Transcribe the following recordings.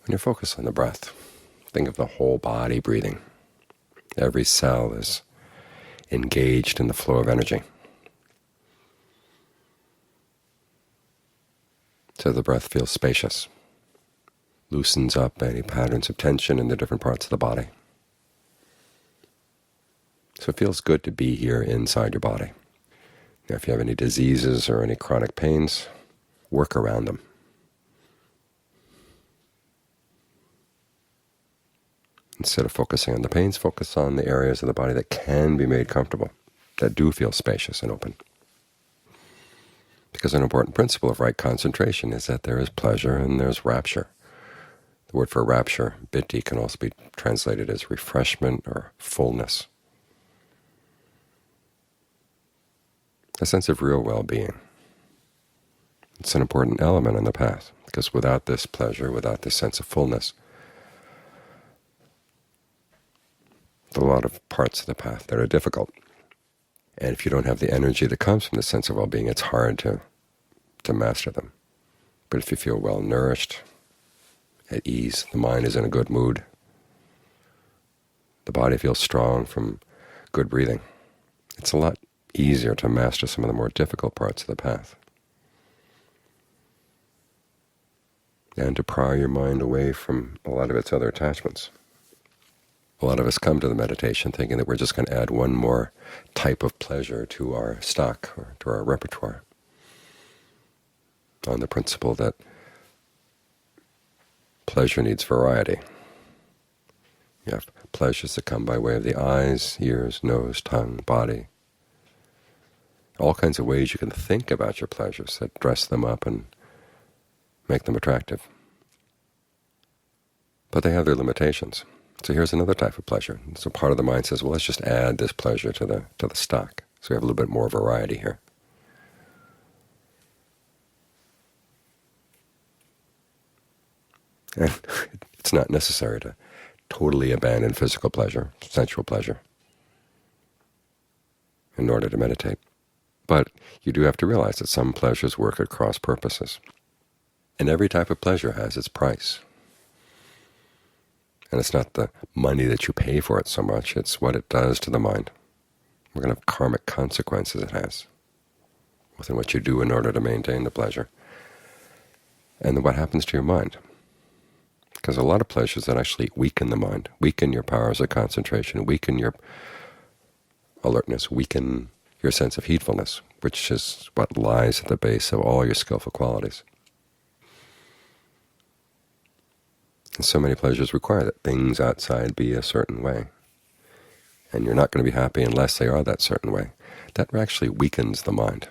When you focus on the breath, think of the whole body breathing. Every cell is engaged in the flow of energy. So the breath feels spacious, loosens up any patterns of tension in the different parts of the body. So it feels good to be here inside your body. Now, if you have any diseases or any chronic pains, work around them. Instead of focusing on the pains, focus on the areas of the body that can be made comfortable, that do feel spacious and open. Because an important principle of right concentration is that there is pleasure and there's rapture. The word for rapture, biti, can also be translated as refreshment or fullness. A sense of real well-being. It's an important element on the path, because without this pleasure, without this sense of fullness, there are a lot of parts of the path that are difficult. And if you don't have the energy that comes from the sense of well-being, it's hard to master them. But if you feel well-nourished, at ease, the mind is in a good mood, the body feels strong from good breathing, it's a lot easier to master some of the more difficult parts of the path. And to pry your mind away from a lot of its other attachments. A lot of us come to the meditation thinking that we're just going to add one more type of pleasure to our stock or to our repertoire, on the principle that pleasure needs variety. You have pleasures that come by way of the eyes, ears, nose, tongue, body. All kinds of ways you can think about your pleasures that dress them up and make them attractive. But they have their limitations. So here's another type of pleasure. So part of the mind says, well, let's just add this pleasure to the stock. So we have a little bit more variety here. And it's not necessary to totally abandon physical pleasure, sensual pleasure, in order to meditate. But you do have to realize that some pleasures work at cross purposes. And every type of pleasure has its price. And it's not the money that you pay for it so much, it's what it does to the mind. What kind of karmic consequences it has within what you do in order to maintain the pleasure. And then what happens to your mind. Because a lot of pleasures that actually weaken the mind, weaken your powers of concentration, weaken your alertness, weaken your sense of heedfulness, which is what lies at the base of all your skillful qualities. And so many pleasures require that things outside be a certain way. And you're not going to be happy unless they are that certain way. That actually weakens the mind.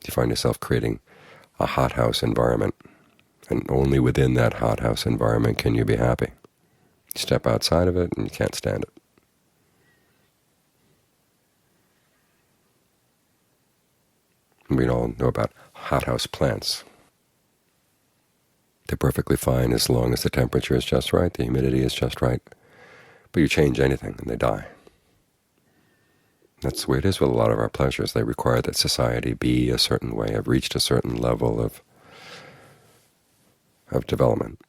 You find yourself creating a hothouse environment, and only within that hothouse environment can you be happy. You step outside of it and you can't stand it. We all know about hothouse plants. They're perfectly fine as long as the temperature is just right, the humidity is just right. But you change anything and they die. That's the way it is with a lot of our pleasures. They require that society be a certain way, have reached a certain level of development.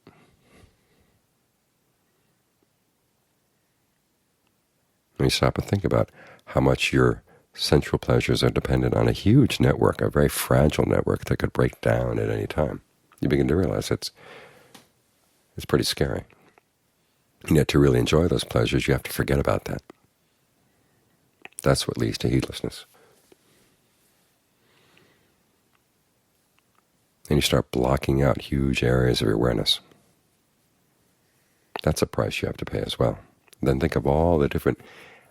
When you stop and think about how much your sensual pleasures are dependent on a huge network, a very fragile network that could break down at any time, you begin to realize it's pretty scary. And yet to really enjoy those pleasures, you have to forget about that. That's what leads to heedlessness. And you start blocking out huge areas of your awareness. That's a price you have to pay as well. Then think of all the different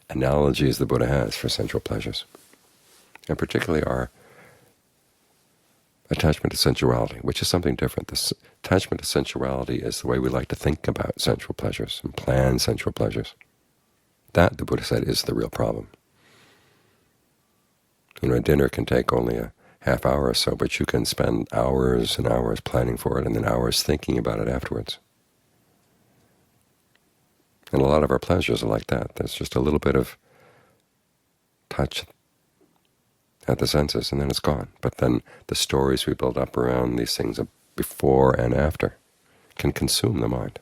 analogies the Buddha has for sensual pleasures, and particularly our attachment to sensuality, which is something different. This attachment to sensuality is the way we like to think about sensual pleasures and plan sensual pleasures. That, the Buddha said, is the real problem. A dinner can take only a half hour or so, but you can spend hours and hours planning for it and then hours thinking about it afterwards. And a lot of our pleasures are like that. There's just a little bit of touch at the senses, and then it's gone. But then the stories we build up around these things before and after, can consume the mind.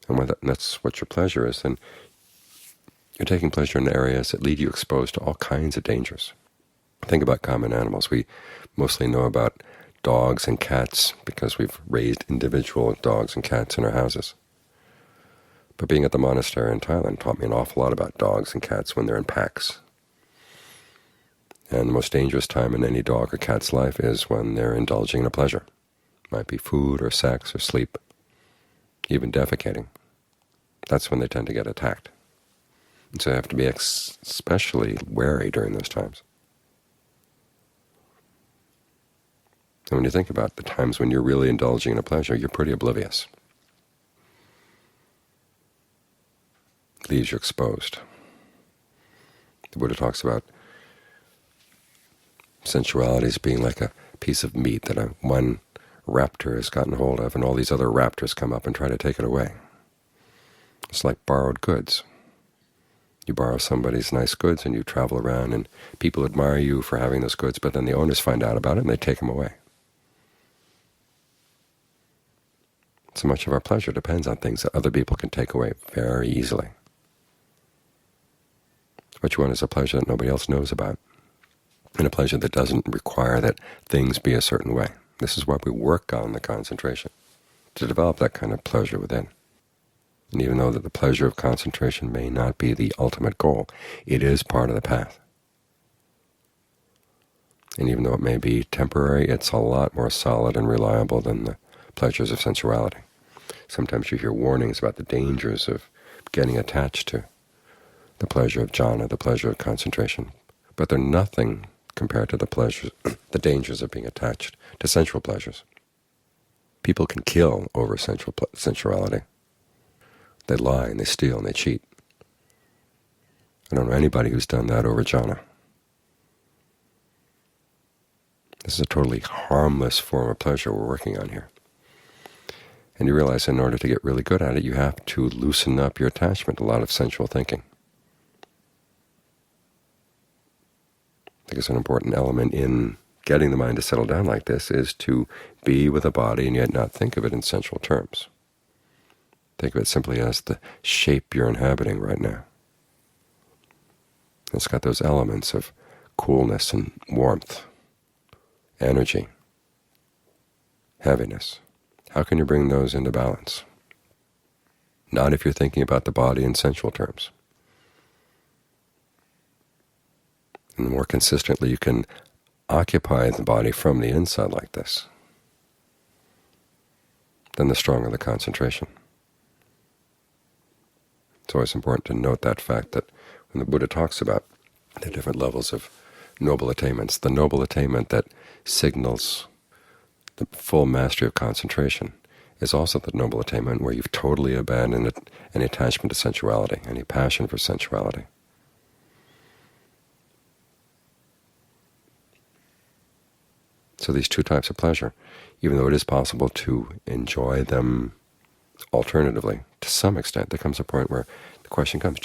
And when that's what your pleasure is, then you're taking pleasure in areas that lead you exposed to all kinds of dangers. Think about common animals. We mostly know about dogs and cats because we've raised individual dogs and cats in our houses. But being at the monastery in Thailand taught me an awful lot about dogs and cats when they're in packs. And the most dangerous time in any dog or cat's life is when they're indulging in a pleasure. It might be food or sex or sleep, even defecating. That's when they tend to get attacked. And so you have to be especially wary during those times. And when you think about the times when you're really indulging in a pleasure, you're pretty oblivious. It leaves you exposed. The Buddha talks about sensuality as being like a piece of meat that one raptor has gotten hold of, and all these other raptors come up and try to take it away. It's like borrowed goods. You borrow somebody's nice goods and you travel around and people admire you for having those goods, but then the owners find out about it and they take them away. So much of our pleasure depends on things that other people can take away very easily. What you want is a pleasure that nobody else knows about, and a pleasure that doesn't require that things be a certain way. This is why we work on the concentration, to develop that kind of pleasure within. And even though that the pleasure of concentration may not be the ultimate goal, it is part of the path. And even though it may be temporary, it's a lot more solid and reliable than the pleasures of sensuality. Sometimes you hear warnings about the dangers of getting attached to the pleasure of jhana, the pleasure of concentration, but they're nothing compared to the pleasures, the dangers of being attached to sensual pleasures. People can kill over sensuality. They lie and they steal and they cheat. I don't know anybody who's done that over jhana. This is a totally harmless form of pleasure we're working on here. And you realize in order to get really good at it, you have to loosen up your attachment to a lot of sensual thinking. I think it's an important element in getting the mind to settle down like this is to be with a body and yet not think of it in sensual terms. Think of it simply as the shape you're inhabiting right now. It's got those elements of coolness and warmth, energy, heaviness. How can you bring those into balance? Not if you're thinking about the body in sensual terms. And the more consistently you can occupy the body from the inside like this, then the stronger the concentration. It's always important to note that fact that when the Buddha talks about the different levels of noble attainments, the noble attainment that signals the full mastery of concentration is also the noble attainment where you've totally abandoned any attachment to sensuality, any passion for sensuality. So these two types of pleasure, even though it is possible to enjoy them alternatively, to some extent, there comes a point where the question comes,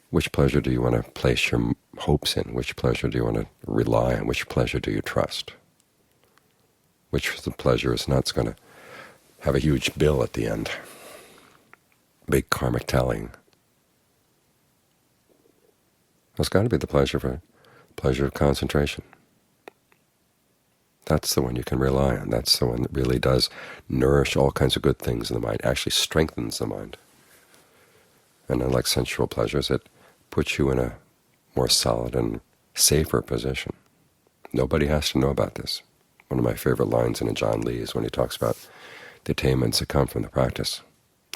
which pleasure do you want to place your hopes in? Which pleasure do you want to rely on? Which pleasure do you trust? Which the pleasure is not going to have a huge bill at the end, big karmic tallying. It's got to be the pleasure of concentration. That's the one you can rely on. That's the one that really does nourish all kinds of good things in the mind, actually strengthens the mind. And unlike sensual pleasures, it puts you in a more solid and safer position. Nobody has to know about this. One of my favorite lines in Ajaan Lee is when he talks about the attainments that come from the practice.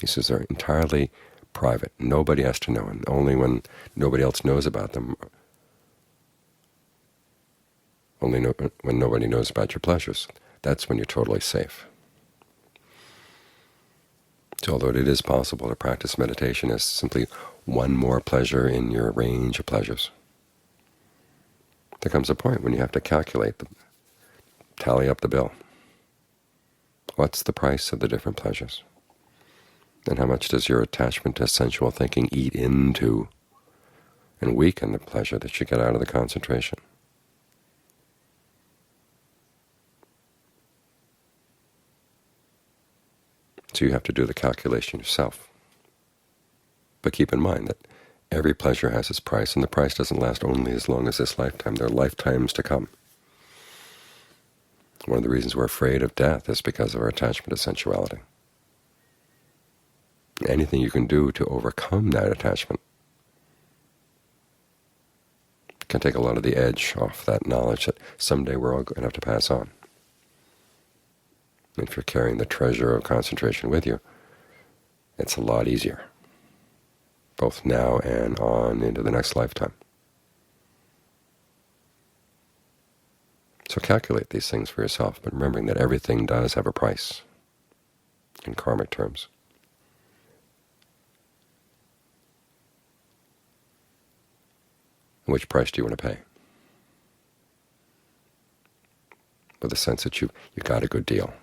He says they're entirely private. Nobody has to know, and only when nobody else knows about them, when nobody knows about your pleasures, that's when you're totally safe. So although it is possible to practice meditation as simply one more pleasure in your range of pleasures, there comes a point when you have to tally up the bill. What's the price of the different pleasures? And how much does your attachment to sensual thinking eat into and weaken the pleasure that you get out of the concentration? So you have to do the calculation yourself. But keep in mind that every pleasure has its price, and the price doesn't last only as long as this lifetime. There are lifetimes to come. One of the reasons we're afraid of death is because of our attachment to sensuality. Anything you can do to overcome that attachment can take a lot of the edge off that knowledge that someday we're all going to have to pass on. If you're carrying the treasure of concentration with you, it's a lot easier, both now and on into the next lifetime. So calculate these things for yourself, but remembering that everything does have a price in karmic terms. Which price do you want to pay? With the sense that you got a good deal.